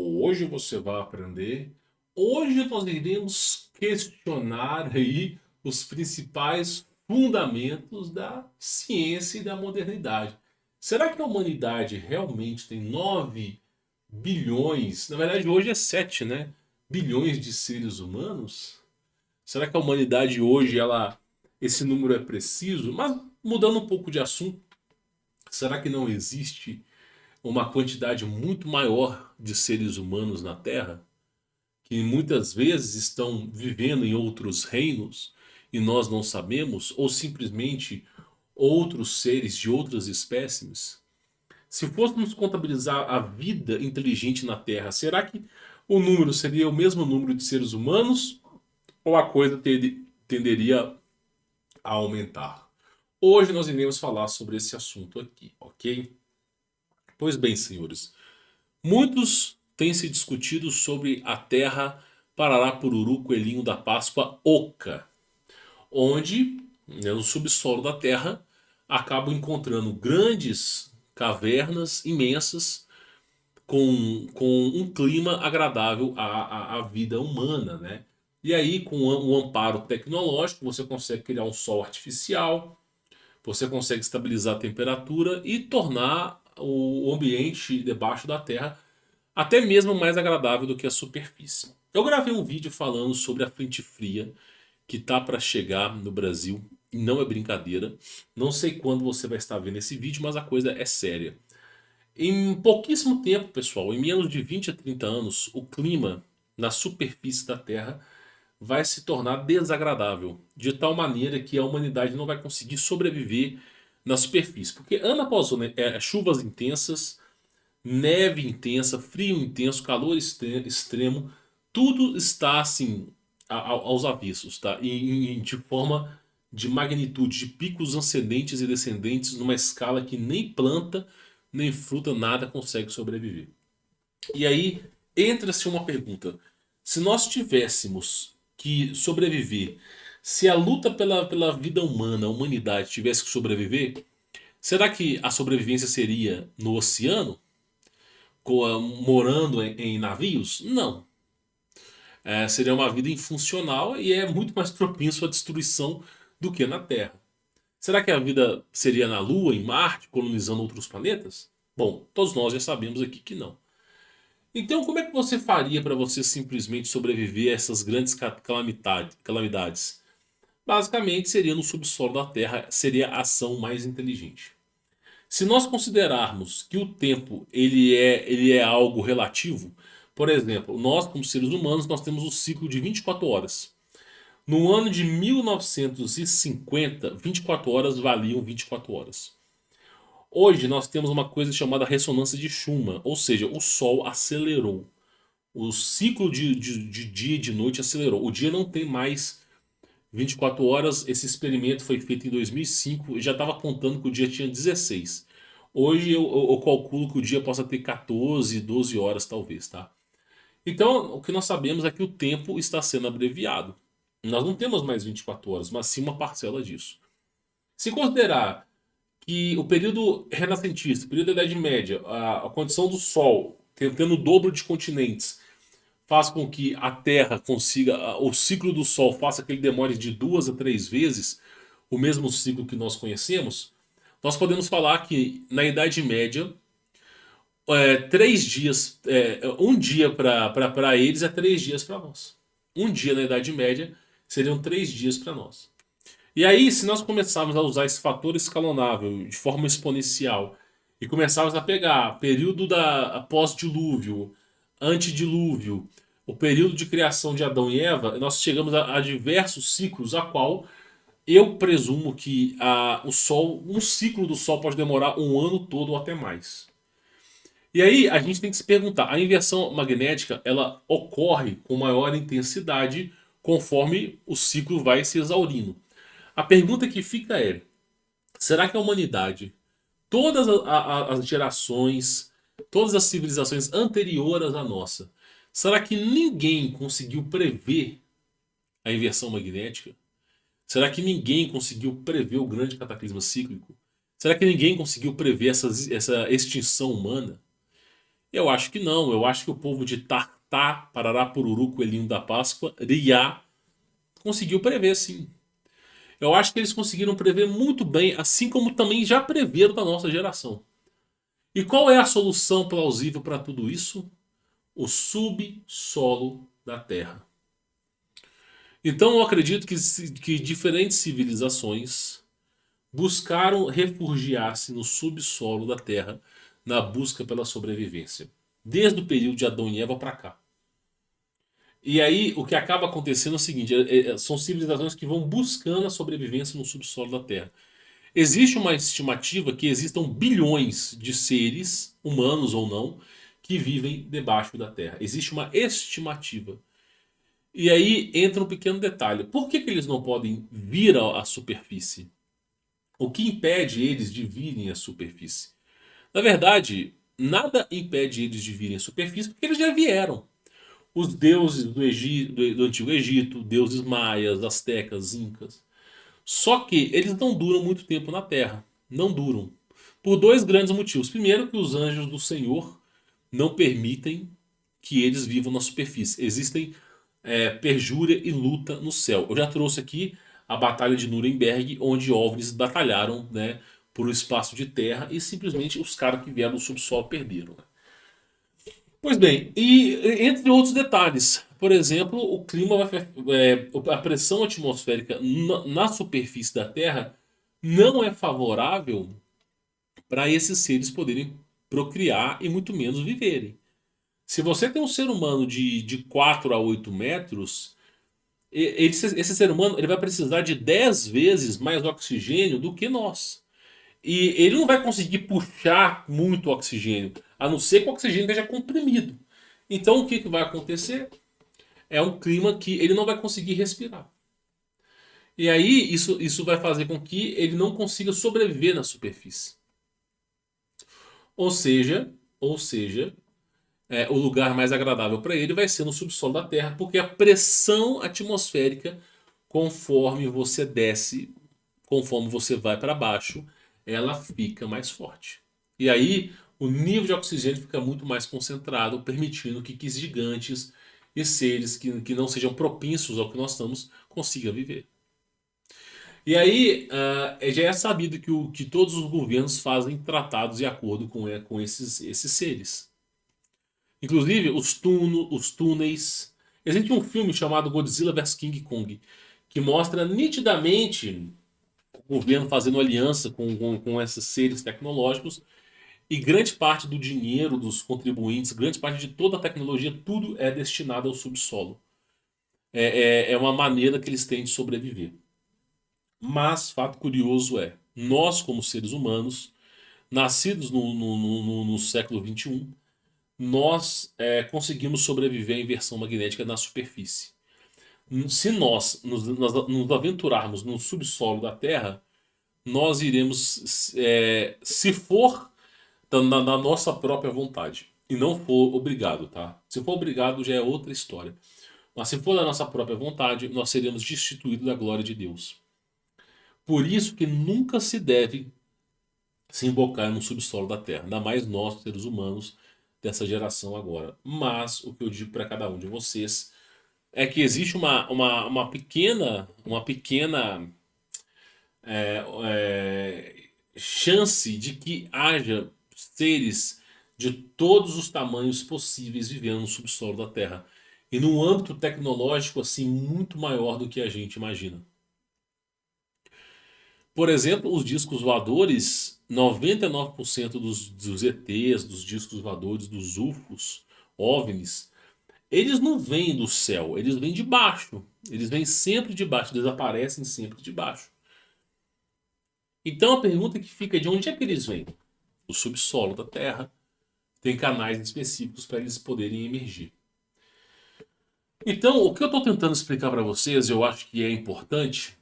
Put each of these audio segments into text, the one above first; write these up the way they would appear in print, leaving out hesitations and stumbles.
Hoje você vai aprender. Hoje nós iremos questionar aí os principais fundamentos da ciência e da modernidade. Será que a humanidade realmente tem 9 bilhões? Na verdade, hoje é 7, né? Bilhões de seres humanos? Será que a humanidade hoje, esse número é preciso? Mas mudando um pouco de assunto, será que não existe uma quantidade muito maior de seres humanos na Terra, que muitas vezes estão vivendo em outros reinos e nós não sabemos, ou simplesmente outros seres de outras espécies? Se fôssemos contabilizar a vida inteligente na Terra, será que o número seria o mesmo número de seres humanos ou a coisa tenderia a aumentar? Hoje nós iremos falar sobre esse assunto aqui, ok? Pois bem, senhores, muitos têm se discutido sobre a terra Parará Pururu Coelhinho da Páscoa Oca, onde, né, no subsolo da terra, acabam encontrando grandes cavernas imensas com um clima agradável à vida humana, né? E aí, com o amparo tecnológico, você consegue criar um sol artificial, você consegue estabilizar a temperatura e tornar o ambiente debaixo da terra até mesmo mais agradável do que a superfície. Eu gravei um vídeo falando sobre a frente fria que tá para chegar no Brasil e não é brincadeira. Não sei quando você vai estar vendo esse vídeo, mas a coisa é séria. Em pouquíssimo tempo, pessoal, em menos de 20 a 30 anos, o clima na superfície da Terra vai se tornar desagradável, de tal maneira que a humanidade não vai conseguir sobreviver na superfície. Porque ano após ano, chuvas intensas, neve intensa, frio intenso, calor extremo, tudo está assim aos avessos, tá? De forma de magnitude, de picos ascendentes e descendentes numa escala que nem planta, nem fruta, nada consegue sobreviver. E aí entra-se uma pergunta: se nós tivéssemos que sobreviver, se a luta pela vida humana, a humanidade tivesse que sobreviver, será que a sobrevivência seria no oceano? Morando em navios? Não. Seria uma vida infuncional e é muito mais propenso à destruição do que na Terra. Será que a vida seria na Lua, em Marte, colonizando outros planetas? Bom, todos nós já sabemos aqui que não. Então, como é que você faria para você simplesmente sobreviver a essas grandes calamidades? Basicamente, seria no subsolo da Terra, seria a ação mais inteligente. Se nós considerarmos que o tempo ele é algo relativo, por exemplo, nós como seres humanos nós temos o ciclo de 24 horas. No ano de 1950, 24 horas valiam 24 horas. Hoje nós temos uma coisa chamada ressonância de Schumann, ou seja, o Sol acelerou. O ciclo de dia e de noite acelerou. O dia não tem mais 24 horas. Esse experimento foi feito em 2005 e já estava contando que o dia tinha 16. Hoje eu calculo que o dia possa ter 14, 12 horas talvez, tá? Então, o que nós sabemos é que o tempo está sendo abreviado. Nós não temos mais 24 horas, mas sim uma parcela disso. Se considerar que o período renascentista, o período da Idade Média, a condição do Sol, tendo o dobro de continentes, faz com que a Terra consiga, o ciclo do Sol faça que ele demore de 2 a 3 vezes o mesmo ciclo que nós conhecemos, nós podemos falar que na Idade Média, 3 dias, um dia para eles é 3 dias para nós. Um dia na Idade Média seriam 3 dias para nós. E aí, se nós começarmos a usar esse fator escalonável de forma exponencial e começarmos a pegar período da pós-dilúvio, antedilúvio, o período de criação de Adão e Eva, nós chegamos a diversos ciclos, a qual eu presumo que o Sol, um ciclo do Sol pode demorar um ano todo ou até mais. E aí a gente tem que se perguntar, a inversão magnética ela ocorre com maior intensidade conforme o ciclo vai se exaurindo. A pergunta que fica é: será que a humanidade, todas as gerações, todas as civilizações anteriores à nossa, será que ninguém conseguiu prever a inversão magnética? Será que ninguém conseguiu prever o grande cataclisma cíclico? Será que ninguém conseguiu prever essa extinção humana? Eu acho que não. Eu acho que o povo de Tartá, Parará, Pururu, Coelhinho da Páscoa, Riá, conseguiu prever sim. Eu acho que eles conseguiram prever muito bem, assim como também já preveram da nossa geração. E qual é a solução plausível para tudo isso? O subsolo da Terra. Então eu acredito que diferentes civilizações buscaram refugiar-se no subsolo da Terra na busca pela sobrevivência. Desde o período de Adão e Eva para cá. E aí o que acaba acontecendo é o seguinte: são civilizações que vão buscando a sobrevivência no subsolo da Terra. Existe uma estimativa que existam bilhões de seres, humanos ou não, que vivem debaixo da Terra. Existe uma estimativa. E aí entra um pequeno detalhe. Por que eles não podem vir à superfície? O que impede eles de virem à superfície? Na verdade, nada impede eles de virem à superfície porque eles já vieram. Os deuses do Antigo Egito, deuses maias, astecas, incas. Só que eles não duram muito tempo na Terra. Não duram. Por dois grandes motivos. Primeiro, que os anjos do Senhor não permitem que eles vivam na superfície. Existem perjúria e luta no céu. Eu já trouxe aqui a Batalha de Nuremberg, onde OVNIs batalharam, né, por um espaço de terra e simplesmente os caras que vieram do subsolo perderam. Né? Pois bem, e entre outros detalhes, por exemplo, o clima a pressão atmosférica na superfície da Terra não é favorável para esses seres poderem procriar e muito menos viverem. Se você tem um ser humano de 4 a 8 metros, esse ser humano ele vai precisar de 10 vezes mais oxigênio do que nós. E ele não vai conseguir puxar muito oxigênio, a não ser que o oxigênio esteja comprimido. Então o que, que vai acontecer? É um clima que ele não vai conseguir respirar. E aí isso vai fazer com que ele não consiga sobreviver na superfície. Ou seja, o lugar mais agradável para ele vai ser no subsolo da Terra, porque a pressão atmosférica, conforme você desce, conforme você vai para baixo, ela fica mais forte. E aí o nível de oxigênio fica muito mais concentrado, permitindo que gigantes e seres que não sejam propensos ao que nós estamos consigam viver. E aí já é sabido que todos os governos fazem tratados de acordo com esses seres. Inclusive os túneis. Existe um filme chamado Godzilla vs King Kong que mostra nitidamente o governo fazendo aliança com esses seres tecnológicos e grande parte do dinheiro dos contribuintes, grande parte de toda a tecnologia, tudo é destinado ao subsolo. É uma maneira que eles têm de sobreviver. Mas, fato curioso é, nós como seres humanos, nascidos no século XXI, nós conseguimos sobreviver à inversão magnética na superfície. Se nós nos aventurarmos no subsolo da Terra, nós iremos, se for na nossa própria vontade, e não for obrigado, tá? Se for obrigado já é outra história. Mas se for da nossa própria vontade, nós seremos destituídos da glória de Deus. Por isso que nunca se deve se embocar no subsolo da Terra, ainda mais nós, seres humanos, dessa geração agora. Mas o que eu digo para cada um de vocês é que existe uma pequena chance de que haja seres de todos os tamanhos possíveis vivendo no subsolo da Terra. E num âmbito tecnológico assim muito maior do que a gente imagina. Por exemplo, os discos voadores, 99% dos ETs, dos discos voadores, dos UFOs, OVNIs, eles não vêm do céu, eles vêm de baixo. Eles vêm sempre de baixo, desaparecem sempre de baixo. Então a pergunta que fica é de onde é que eles vêm? Do subsolo da Terra. Tem canais específicos para eles poderem emergir. Então, o que eu estou tentando explicar para vocês, eu acho que é importante,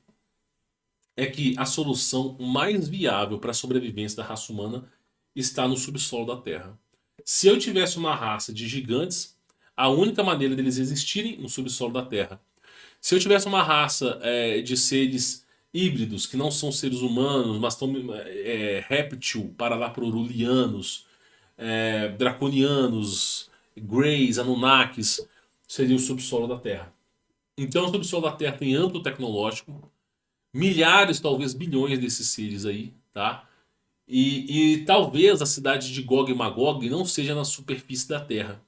é que a solução mais viável para a sobrevivência da raça humana está no subsolo da Terra. Se eu tivesse uma raça de gigantes, a única maneira deles existirem no subsolo da Terra. Se eu tivesse uma raça de seres híbridos, que não são seres humanos, mas são réptil, paralapurulianos, draconianos, greys, anunnakis, seria o subsolo da Terra. Então o subsolo da Terra tem âmbito tecnológico, milhares, talvez bilhões desses seres aí, tá? E talvez a cidade de Gog e Magog não seja na superfície da Terra.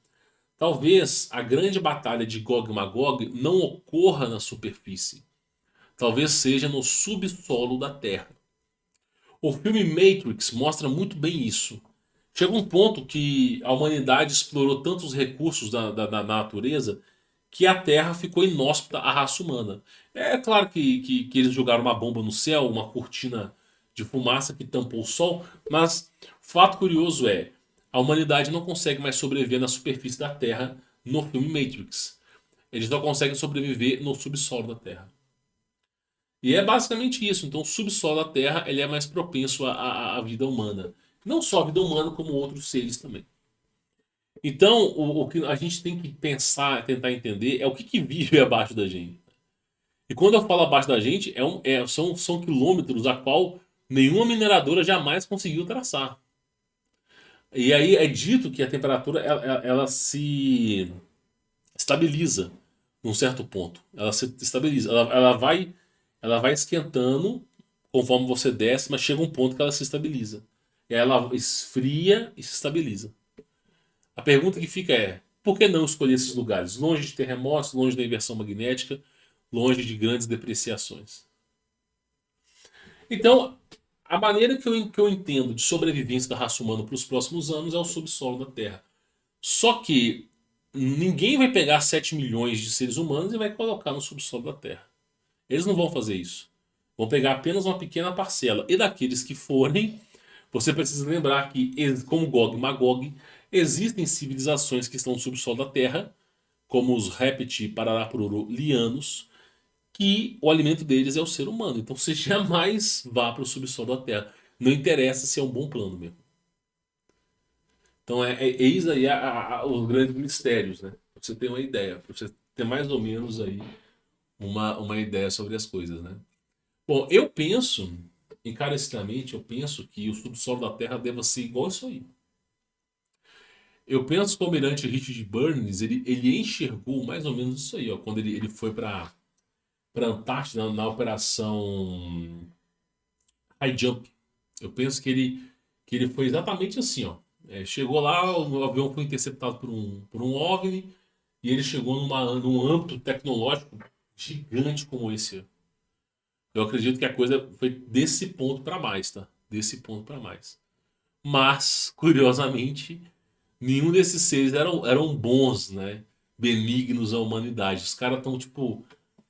Talvez a grande batalha de Gog e Magog não ocorra na superfície. Talvez seja no subsolo da Terra. O filme Matrix mostra muito bem isso. Chega um ponto que a humanidade explorou tantos recursos da natureza que a Terra ficou inóspita à raça humana. É claro que eles jogaram uma bomba no céu, uma cortina de fumaça que tampou o sol, mas fato curioso é, a humanidade não consegue mais sobreviver na superfície da Terra no filme Matrix. Eles só conseguem sobreviver no subsolo da Terra. E é basicamente isso. Então, o subsolo da Terra ele é mais propenso à vida humana. Não só a vida humana, como outros seres também. Então, o que a gente tem que pensar, tentar entender, é o que vive abaixo da gente. E quando eu falo abaixo da gente, são quilômetros a qual nenhuma mineradora jamais conseguiu traçar. E aí é dito que a temperatura ela se estabiliza num certo ponto. Ela se estabiliza. Ela vai esquentando conforme você desce, mas chega um ponto que ela se estabiliza. E aí ela esfria e se estabiliza. A pergunta que fica é: por que não escolher esses lugares? Longe de terremotos, longe da inversão magnética, longe de grandes depreciações. Então, a maneira que eu entendo de sobrevivência da raça humana para os próximos anos é o subsolo da Terra. Só que ninguém vai pegar 7 milhões de seres humanos e vai colocar no subsolo da Terra. Eles não vão fazer isso. Vão pegar apenas uma pequena parcela. E daqueles que forem, você precisa lembrar que, como Gog e Magog, existem civilizações que estão no subsolo da Terra, como os Répti Pararapuru-lianos, que o alimento deles é o ser humano. Então você jamais vá para o subsolo da Terra. Não interessa se é um bom plano mesmo. Então eis aí os grandes mistérios, né? Pra você ter uma ideia, para você ter mais ou menos aí uma ideia sobre as coisas, né? Bom, eu penso, encarecidamente, eu penso que o subsolo da Terra deva ser igual isso aí. Eu penso que o almirante Richard Burns, ele enxergou mais ou menos isso aí, ó, quando ele foi para Antártida na operação High Jump. Eu penso que ele foi exatamente assim, ó. Chegou lá, o avião foi interceptado por um OVNI e ele chegou num âmbito tecnológico gigante como esse. Eu acredito que a coisa foi desse ponto para mais, tá? Desse ponto para mais. Mas, curiosamente, nenhum desses seres eram bons, né? Benignos à humanidade. Os caras estão, tipo.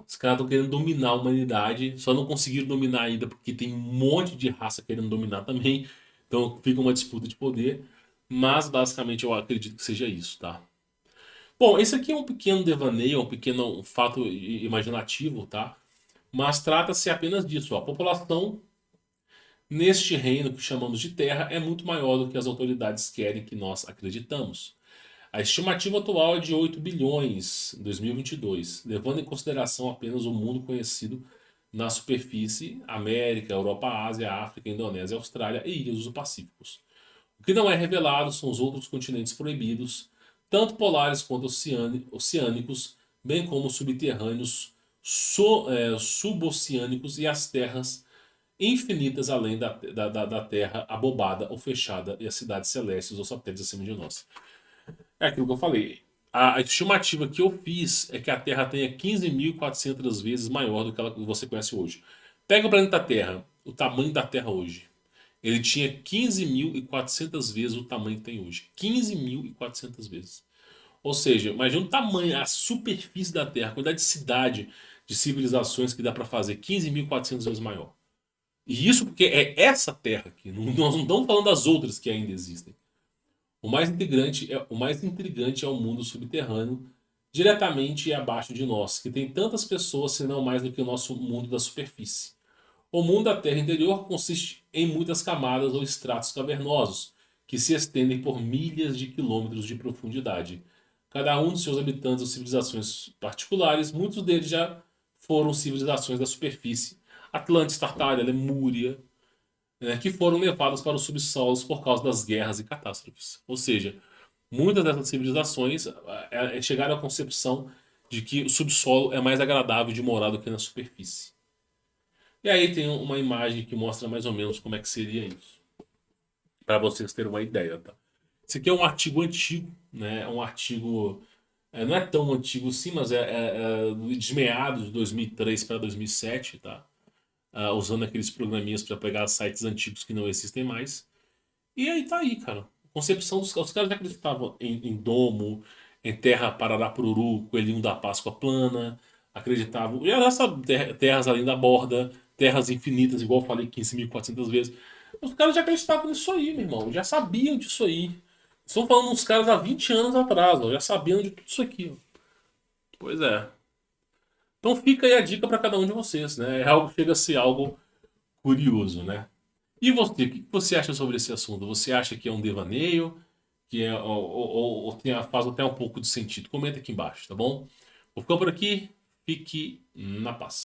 Os caras estão querendo dominar a humanidade. Só não conseguiram dominar ainda porque tem um monte de raça querendo dominar também. Então fica uma disputa de poder. Mas, basicamente, eu acredito que seja isso, tá? Bom, esse aqui é um pequeno devaneio, um pequeno fato imaginativo, tá? Mas trata-se apenas disso. Ó. A população neste reino que chamamos de Terra é muito maior do que as autoridades querem que nós acreditamos. A estimativa atual é de 8 bilhões em 2022, levando em consideração apenas o mundo conhecido na superfície, América, Europa, Ásia, África, Indonésia, Austrália e ilhas do Pacífico. O que não é revelado são os outros continentes proibidos, tanto polares quanto oceânicos, bem como subterrâneos, suboceânicos e as terras infinitas além da Terra abobada ou fechada e as cidades celestes ou satélites acima de nós. É aquilo que eu falei. A estimativa que eu fiz é que a Terra tenha 15.400 vezes maior do que ela que você conhece hoje. Pega o planeta Terra, o tamanho da Terra hoje. Ele tinha 15.400 vezes o tamanho que tem hoje. 15.400 vezes. Ou seja, imagina o tamanho, a superfície da Terra, a quantidade de cidade, de civilizações que dá para fazer 15.400 vezes maior. E isso porque é essa Terra aqui. Nós não estamos falando das outras que ainda existem. O mais intrigante é o mundo subterrâneo, diretamente abaixo de nós, que tem tantas pessoas, se não mais do que o nosso mundo da superfície. O mundo da Terra interior consiste em muitas camadas ou estratos cavernosos, que se estendem por milhas de quilômetros de profundidade. Cada um de seus habitantes ou civilizações particulares, muitos deles já foram civilizações da superfície. Atlantis, Tartária, Lemúria, né, que foram levadas para os subsolos por causa das guerras e catástrofes. Ou seja, muitas dessas civilizações chegaram à concepção de que o subsolo é mais agradável de morar do que na superfície. E aí tem uma imagem que mostra mais ou menos como é que seria isso, para vocês terem uma ideia, tá? Esse aqui é um artigo antigo, né? É um artigo não é tão antigo assim, mas é de meados de 2003 para 2007, tá? Usando aqueles programinhas para pegar sites antigos que não existem mais. E aí tá aí, cara. Concepção dos caras. Os caras já acreditavam em domo, em terra Pararapuru, coelhinho da Páscoa plana. Acreditavam. E era essa terras além da borda, terras infinitas, igual eu falei 15.400 vezes. Os caras já acreditavam nisso aí, meu irmão. Já sabiam disso aí. Estão falando uns caras há 20 anos atrás, ó, já sabiam de tudo isso aqui. Ó. Pois é. Então fica aí a dica para cada um de vocês, né? É algo chega a ser algo curioso, né? E você, o que você acha sobre esse assunto? Você acha que é um devaneio? Que é, ou faz até um pouco de sentido? Comenta aqui embaixo, tá bom? Vou ficar por aqui. Fique na paz.